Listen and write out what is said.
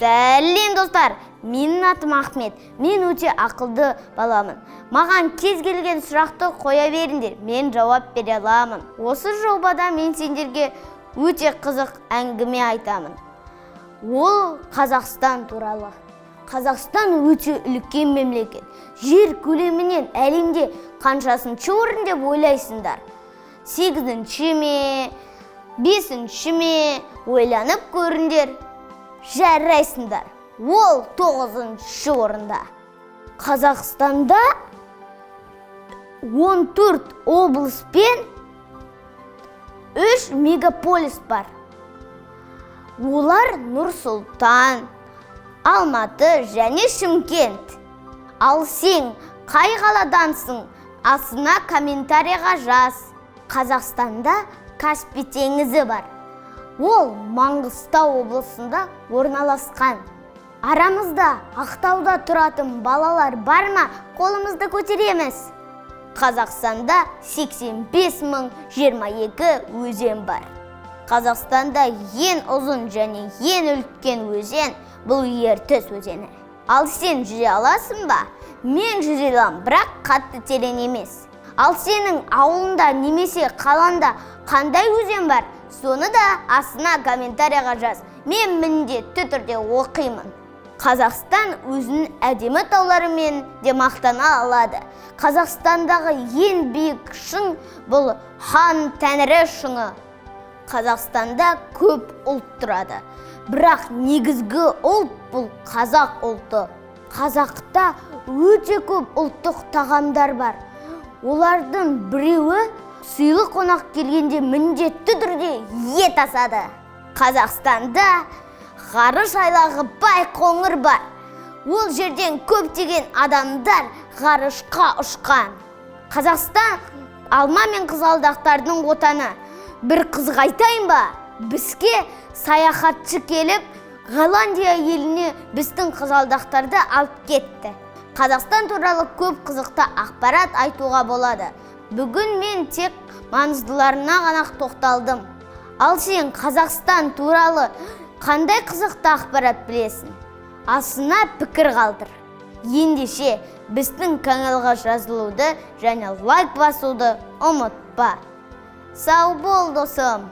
Сәлем достар, менің атым Ахмет, мен өте ақылды баламын. Маған кез келген сұрақты қоя беріңдер, мен жауап бере аламын. Осы жобада мен сендерге өте қызық әңгіме айтамын. Ол Қазақстан туралы. Қазақстан өте үлкен мемлекет. Жер көлемінен әлемде қаншасыншы орын деп ойлайсыңдар? 8-ші ме, 5-ші ме, ойланып көріңдер. Жарайсыңдар. Ол 9-ші орында. Қазақстанда 14 облыс пен 3 мегаполис бар. Олар Нұр-Сұлтан, Алматы және Шымкент. Ал сен қай қаладансың? Астына комментарийға жаз. Қазақстанда Каспий теңізі бар. Ол Маңғыстау облысында орналасқан. Арамызда Ақтауда тұратын балалар бар ма? Қолымызды көтереміз. Қазақстанда 85.022 өзен бар. Қазақстанда ең ұзын және ең үлкен өзен бұл Ертіс өзені. Ал сен жүзе аласың ба? Мен жүзе аламын, бірақ қатты терең емес. Ал сенің ауылында немесе қаланда қандай өзен бар? Соны да астына комментарийға жаз. Мен міндетті түрде оқимын. Қазақстан өзінің әдемі тауларымен де мақтана алады. Қазақстандағы ең биік шың бұл Хан Тәңірі шыңы. Қазақстанда көп ұлт тұрады. Бірақ негізгі ұлт бұл қазақ ұлты. Қазақта өте көп ұлттық тағамдар бар. Олардың біреуі сыйлы қонақ келгенде міндетті түрде ет асады. Қазақстанда ғарыш айлағы Байқоңыр бар. Ол жерден көптеген адамдар ғарышқа ұшқан. Қазақстан алма мен қызғалдақтардың отаны. Бір қызық айтайын ба? Бізге саяхатшы келіп, Голландия еліне біздің қызғалдақтарды алып кетті. Қазақстан туралы көп қызықты ақпарат айтуға болады. Бүгін мен тек маңыздыларына ғана тоқталдым. Ал сен Қазақстан туралы қандай қызықты ақпарат білесің? Астына пікір қалдыр. Ендеше біздің каналға жазылуды және лайк басуды ұмытпа. Сау бол, досым!